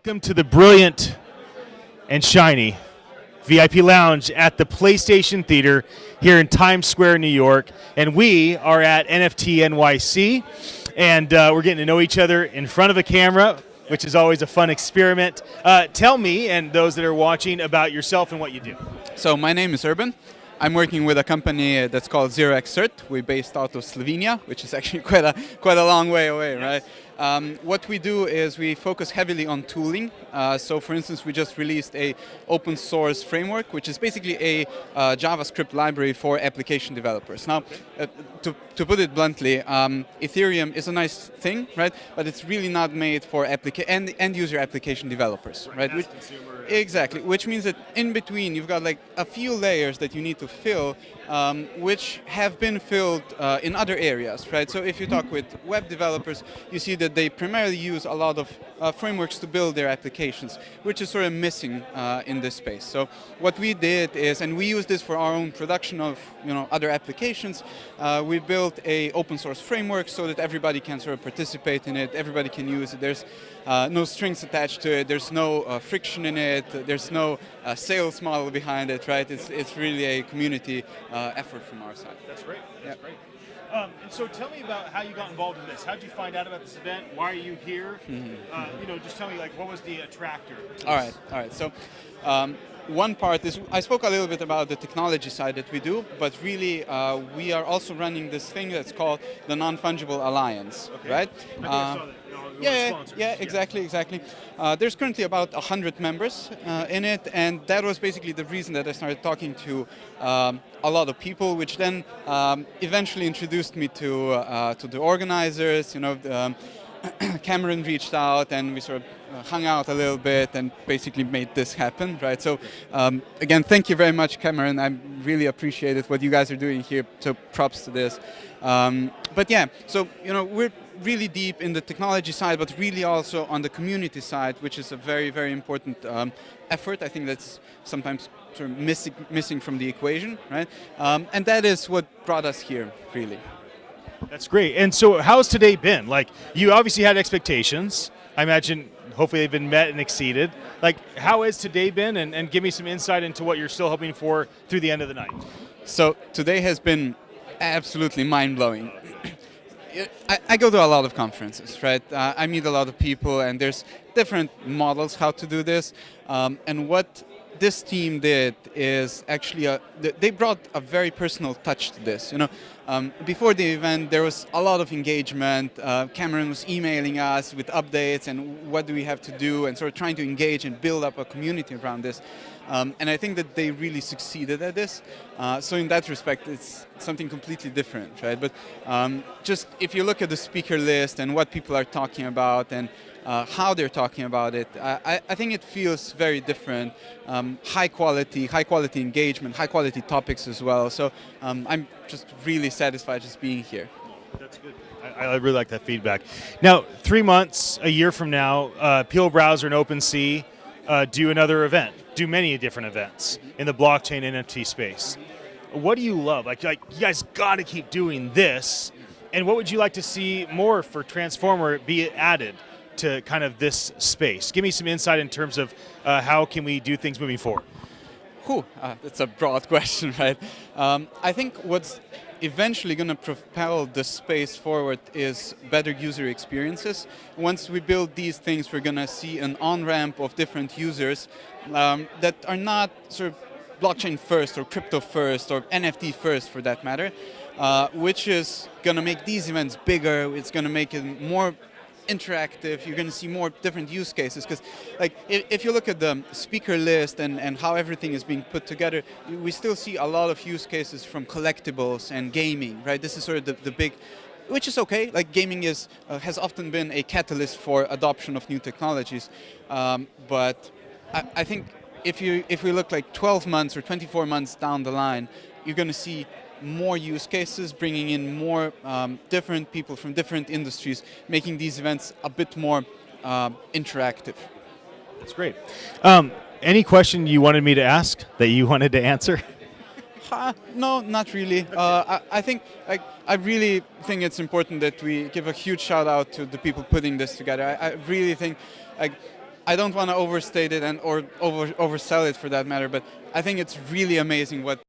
Welcome to the brilliant and shiny VIP Lounge at the PlayStation Theater here in Times Square, New York. And we are at NFT.NYC, and we're getting to know each other in front of a camera, which is always a fun experiment. Tell me and those that are watching about yourself and what you do. So my name is Urban. I'm working with a company that's called 0xCert. We're based out of Slovenia, which is actually quite a long way away, right? What we do is we focus heavily on tooling. So for instance, we just released a open source framework, which is basically a JavaScript library for application developers. Now, to put it bluntly, Ethereum is a nice thing, right? But it's really not made for end user application developers, right? Exactly, which means that in between you've got like a few layers that you need to fill, which have been filled in other areas, right? So if you talk with web developers, you see that they primarily use a lot of frameworks to build their applications, which is sort of missing in this space. So what we did is, and we use this for our own production of other applications, we built a open source framework so that everybody can sort of participate in it, everybody can use it. There's no strings attached to it, there's no friction in it, there's no sales model behind it, right? It's really a community effort from our side. That's great. That's great. And so tell me about how you got involved in this. How did you find out about this event? Why are you here? Just tell me, like, what was the attractor? All right. So one part is, I spoke a little bit about the technology side that we do, but really we are also running this thing that's called the Non-fungible Alliance, right? I saw that. Yeah, exactly. There's currently about 100 members in it, and that was basically the reason that I started talking to a lot of people, which then eventually introduced me to the organizers. Cameron reached out, and we sort of hung out a little bit and basically made this happen, right? So again, thank you very much, Cameron. I really appreciated what you guys are doing here, so props to this. But yeah, so we're really deep in the technology side, but really also on the community side, which is a very, very important effort. I think that's sometimes sort of missing from the equation, right? And that is what brought us here, really. That's great. And so how's today been? Like, you obviously had expectations. I imagine hopefully they've been met and exceeded. Like, how has today been? And give me some insight into what you're still hoping for through the end of the night. So today has been absolutely mind-blowing. I go to a lot of conferences, right? I meet a lot of people, and there's different models how to do this. And what this team did is actually they brought a very personal touch to this. Before the event, there was a lot of engagement. Cameron was emailing us with updates and what do we have to do, and sort of trying to engage and build up a community around this. And I think that they really succeeded at this. So in that respect, it's something completely different, right? But just if you look at the speaker list and what people are talking about and how they're talking about it, I think it feels very different. High quality engagement, high quality topics as well. So I'm just really satisfied just being here. That's good. I really like that feedback. Now, 3 months, a year from now, Peel Browser and OpenSea do another event, do many different events in the blockchain NFT space. What do you love? Like you guys got to keep doing this. And what would you like to see more for Transformer be added to kind of this space? Give me some insight in terms of how can we do things moving forward. That's a broad question, right? I think what's eventually going to propel the space forward is better user experiences. Once we build these things, we're going to see an on-ramp of different users that are not sort of blockchain first or crypto first or NFT first for that matter, which is going to make these events bigger. It's going to make it more interactive. You're going to see more different use cases, because like if you look at the speaker list and how everything is being put together, we still see a lot of use cases from collectibles and gaming, right? This is sort of the big, which is okay. Like gaming has often been a catalyst for adoption of new technologies, but I think if we look like 12 months or 24 months down the line, you're going to see more use cases, bringing in more different people from different industries, making these events a bit more interactive. That's great. Any question you wanted me to ask that you wanted to answer? No, not really. I really think it's important that we give a huge shout out to the people putting this together. I really think I don't want to overstate it or oversell it for that matter, but I think it's really amazing what